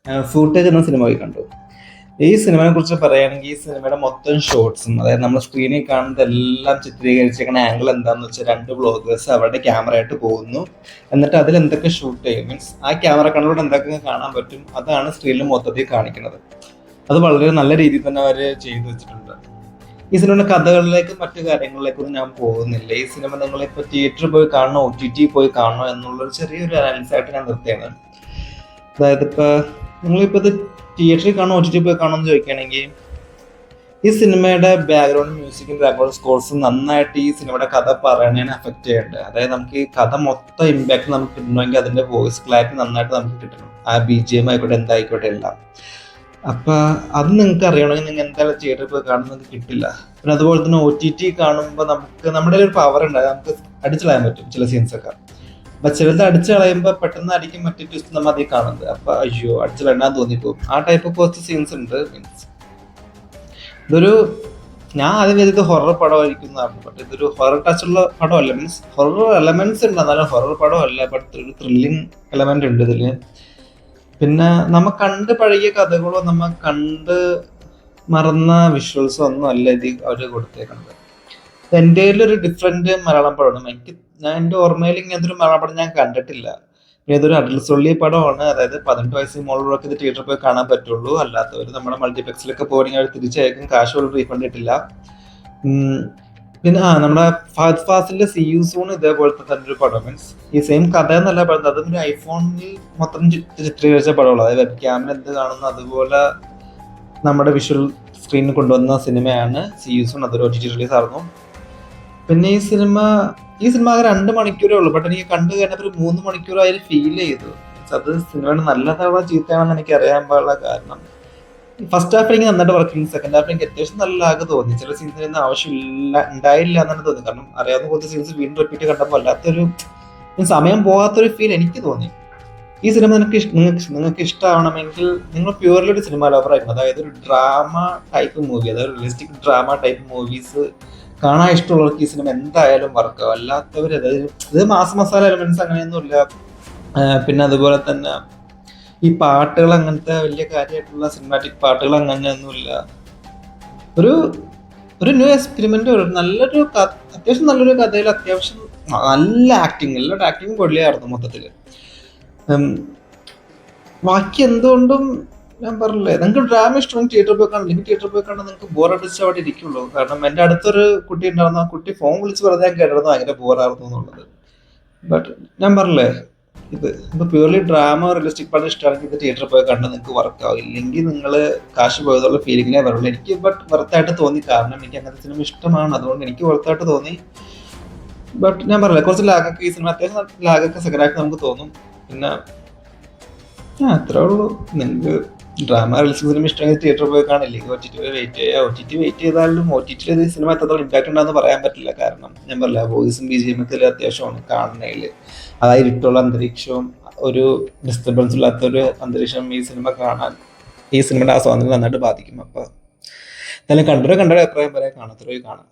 Footage എന്ന cinema പോയി കണ്ടു. ഈ സിനിമയെ കുറിച്ച് പറയുകയാണെങ്കിൽ ഈ സിനിമയുടെ മൊത്തം ഷോട്ട്സും, അതായത് നമ്മൾ സ്ക്രീനിൽ കാണുന്നത് എല്ലാം ചിത്രീകരിച്ചിരിക്കുന്ന ആംഗിൾ എന്താണെന്ന് വെച്ചാൽ 2 വ്ളോഗേഴ്സ് അവരുടെ ക്യാമറ ആയിട്ട് പോകുന്നു. എന്നിട്ട് അതിൽ എന്തൊക്കെ ഷൂട്ട് ചെയ്യും, മീൻസ് ആ ക്യാമറ കണ്ണിലൂടെ എന്തൊക്കെ കാണാൻ പറ്റും അതാണ് സ്ക്രീനിൽ മൊത്തത്തിൽ കാണിക്കുന്നത്. അത് വളരെ നല്ല രീതിയിൽ തന്നെ അവർ ചെയ്തു വെച്ചിട്ടുണ്ട്. ഈ സിനിമയുടെ കഥകളിലേക്കും മറ്റു കാര്യങ്ങളിലേക്കൊന്നും ഞാൻ പോകുന്നില്ല. ഈ സിനിമ നിങ്ങളിപ്പോൾ തിയേറ്ററിൽ പോയി കാണണോ OTT പോയി കാണണോ എന്നുള്ളൊരു ചെറിയൊരു അനാലിസിസ് ആയിട്ട് ഞാൻ നിർത്തിയാണ്. അതായത് ഇപ്പോൾ നിങ്ങളിപ്പോൾ ഇത് തിയേറ്ററിൽ കാണോ OTT പോയി കാണോ എന്ന് ചോദിക്കുകയാണെങ്കിൽ, ഈ സിനിമയുടെ ബാക്ക്ഗ്രൗണ്ട് മ്യൂസിക്കും ബാക്ക്ഗ്രൗണ്ട് സ്കോർസും നന്നായിട്ട് ഈ സിനിമയുടെ കഥ പറയുന്നതിനെ അഫക്റ്റ് ചെയ്യുന്നുണ്ട്. അതായത് നമുക്ക് ഈ കഥ മൊത്തം ഇമ്പാക്ട് നമുക്ക് കിട്ടണമെങ്കിൽ അതിന്റെ വോയിസ് ക്ലാരിറ്റി നന്നായിട്ട് നമുക്ക് കിട്ടണം. ആ BGM ആയിക്കോട്ടെ എന്തായിക്കോട്ടെ എല്ലാം. അപ്പൊ അത് നിങ്ങൾക്ക് അറിയണമെങ്കിൽ നിങ്ങൾ എന്തായാലും തിയേറ്ററിൽ പോയി കാണുന്നത് കിട്ടില്ല. പിന്നെ അതുപോലെ തന്നെ OTT കാണുമ്പോൾ നമുക്ക് നമ്മുടെ ഒരു പവർ ഉണ്ടാകും, നമുക്ക് അടിച്ചു കളയാൻ പറ്റും ചില സീൻസ് ഒക്കെ. അപ്പൊ ചിലത് അടിച്ചു കളയുമ്പോൾ പെട്ടെന്ന് അടിക്കും മറ്റു ട്വിസ്റ്റ് നമ്മൾ അതിൽ കാണുന്നത്. അപ്പൊ അയ്യോ അടിച്ചു കളയാൻ തോന്നിപ്പോകും. ആ ടൈപ്പ് കുറച്ച് സീൻസ് ഉണ്ട്. മീൻസ് ഇതൊരു, ഞാൻ ആദ്യം ഇത് ഹൊറർ പടമായിരിക്കും എന്ന് പറഞ്ഞു. ബട്ട് ഇതൊരു ഹൊറർ ടച്ചുള്ള പടമല്ല. മീൻസ് ഹൊറർ എലമെന്റ്സ് ഉണ്ട്, എന്നാലും ഹൊറർ പടമല്ല. ബട്ട് ഒരു ത്രില്ലിങ് എലമെന്റ് ഉണ്ട് ഇതില്. പിന്നെ നമ്മ കണ്ട് പഴകിയ കഥകളോ നമ്മ കണ്ട് മറന്ന വിഷ്വൽസോ ഒന്നും അല്ല ഇത് അവര് കൊടുത്തേക്കുന്നത്. എൻ്റെ ഒരു ഡിഫറെന്റ് മലയാളം പടമാണ്. ഞാൻ എൻ്റെ ഓർമ്മയിൽ ഇങ്ങനത്തെ ഒരു മലയാളം പടം ഞാൻ കണ്ടിട്ടില്ല. പിന്നെ ഇതൊരു അഡൽസൊള്ളി പടമാണ്. അതായത് 18 വയസ്സിന് മുകളിലൊക്കെ ഇത് തിയേറ്ററിൽ പോയി കാണാൻ പറ്റുള്ളൂ. അല്ലാത്തവർ നമ്മുടെ മൾട്ടിപ്ലക്സിലൊക്കെ പോകണമെങ്കിൽ അവർ തിരിച്ചയക്കും, കാശ് പോലും റീഫണ്ട് ചെയ്തിട്ടില്ല. പിന്നെ നമ്മുടെ ഫഹദ് ഫാസിലിന്റെ സീ യു സൂൺ ഇതേപോലത്തെ തന്നെ ഒരു പടം. മീൻസ് ഈ സെയിം കഥ എന്നല്ല പറയുന്നത്, അതൊരു ഐഫോണിൽ മൊത്തം ചിത്രീകരിച്ച പടമുള്ളൂ. അതായത് വെബ് ക്യാമിൽ എന്ത് കാണുന്നു അതുപോലെ നമ്മുടെ വിഷ്വൽ സ്ക്രീനിൽ കൊണ്ടുവന്ന സിനിമയാണ് സീ യു സൂൺ. അതൊരു OTT റിലീസ് ആയിരുന്നു. പിന്നെ ഈ സിനിമ ആകെ 2 മണിക്കൂറേ ഉള്ളൂ. ബട്ട് എനിക്ക് കണ്ടു കഴിഞ്ഞപ്പോൾ ഒരു 3 മണിക്കൂറായി ഫീൽ ചെയ്തു. അത് സിനിമയുടെ നല്ലതാണോ ചീത്തയാണെന്ന് എനിക്ക് അറിയാൻ പാടില്ല. കാരണം ഫസ്റ്റ് ഹാഫ് എനിക്ക് നന്നായിട്ട് വർക്ക് ചെയ്യുന്നു, സെക്കൻഡ് ഹാഫ് എനിക്ക് അത്യാവശ്യം നല്ല ലാഗ് തോന്നി. ചില സീൻസിന് ആവശ്യമില്ല ഉണ്ടായില്ല എന്നാണ് തോന്നി. കാരണം അറിയാവുന്ന കുറച്ച് സീൻസ് വീണ്ടും റിപ്പീറ്റ് കണ്ടപ്പോൾ അല്ലാത്തൊരു സമയം പോകാത്തൊരു ഫീൽ എനിക്ക് തോന്നി. ഈ സിനിമ നിങ്ങൾക്ക് ഇഷ്ടമാവണമെങ്കിൽ നിങ്ങൾ പ്യൂർലി ഒരു സിനിമ ലവർ ആയിരുന്നു. അതായത് ഒരു ഡ്രാമ ടൈപ്പ് മൂവി, അതായത് റിയലിസ്റ്റിക് ഡ്രാമ ടൈപ്പ് മൂവീസ് കാണാൻ ഇഷ്ടമുള്ളവർക്ക് ഈ സിനിമ എന്തായാലും വർക്കാവും. അല്ലാത്തവർ, അതായത് ഇത് മാസ മസാല എലമെന്റ്സ് അങ്ങനെയൊന്നുമില്ല. പിന്നെ അതുപോലെ തന്നെ ഈ പാട്ടുകൾ അങ്ങനത്തെ വലിയ കാര്യമായിട്ടുള്ള സിനിമാറ്റിക് പാട്ടുകൾ അങ്ങനെയൊന്നുമില്ല. ഒരു ന്യൂ എക്സ്പെരിമെന്റ്, നല്ലൊരു അത്യാവശ്യം നല്ലൊരു കഥയിൽ അത്യാവശ്യം നല്ല ആക്ടിങ്, എല്ലാവരുടെ ആക്ടിങ് പൊള്ളിയായിരുന്നു മൊത്തത്തില്. ബാക്കി എന്തുകൊണ്ടും ഞാൻ പറഞ്ഞില്ലേ, നിങ്ങൾക്ക് ഡ്രാമ ഇഷ്ടമാണ് തിയേറ്ററിൽ പോയി കാണാൻ. അല്ലെങ്കിൽ തിയേറ്ററിൽ പോയി കാണാൻ നിങ്ങൾക്ക് ബോറടിച്ച് അവിടെ ഇരിക്കുള്ളൂ. കാരണം എൻ്റെ അടുത്തൊരു കുട്ടി ഉണ്ടായിരുന്നു, ആ കുട്ടി ഫോൺ വിളിച്ച് പറഞ്ഞാൽ ഞാൻ കേട്ടിരുന്നു ഭയങ്കര ബോറായിരുന്നു എന്നുള്ളത്. ബട്ട് ഞാൻ പറഞ്ഞില്ലേ, ഇത് പ്യൂർലി ഡ്രാമ റിയലിസ്റ്റിക് പടം ഇഷ്ടമാണെങ്കിൽ ഇത് തിയേറ്ററിൽ പോയി കണ്ടാൽ നിങ്ങൾക്ക് വർക്കാവും. ഇല്ലെങ്കിൽ നിങ്ങൾ കാശ് പോയതുള്ള ഫീലിങ്ങിലേ വരുള്ളൂ. എനിക്ക് ബട്ട് വെർത്തായിട്ട് തോന്നി, കാരണം എനിക്ക് അങ്ങനത്തെ സിനിമ ഇഷ്ടമാണ്. അതുകൊണ്ട് എനിക്ക് വെർത്തായിട്ട് തോന്നി. ബട്ട് ഞാൻ പറഞ്ഞില്ല, കുറച്ച് ലാഗൊക്കെ ഈ സിനിമ അത്യാവശ്യം ലാഗൊക്കെ സെക്കൻഡ് ഹാഫ് നമുക്ക് തോന്നും. പിന്നെ അത്രേ ഉള്ളൂ. നിങ്ങൾക്ക് ഡ്രാമ റിയലിസ്റ്റിക് സിനിമ ഇഷ്ടമെങ്കിൽ തിയേറ്ററിൽ പോയി കാണില്ലെങ്കിൽ OTT വെയിറ്റ് ചെയ്യുക. OTT വെയിറ്റ് ചെയ്താലും OTT ഈ സിനിമ എത്രത്തോളം ഇമ്പാക്ട് ഉണ്ടാകുന്ന പറയാൻ പറ്റില്ല. കാരണം ഞാൻ പറഞ്ഞില്ല, വോയിസും BGM ഒക്കെ അത്യാവശ്യമാണ് കാണുന്നതിൽ. അതായത് ഇരുട്ടുള്ള അന്തരീക്ഷവും ഒരു ഡിസ്റ്റർബൻസ് ഇല്ലാത്തൊരു അന്തരീക്ഷം ഈ സിനിമ കാണാൻ, ഈ സിനിമയുടെ ആ സ്വാതന്ത്ര്യം നന്നായിട്ട് ബാധിക്കും. അപ്പോൾ എന്തായാലും കണ്ടൊരു അഭിപ്രായം പറയാൻ കാണാത്തവരെ കാണാം.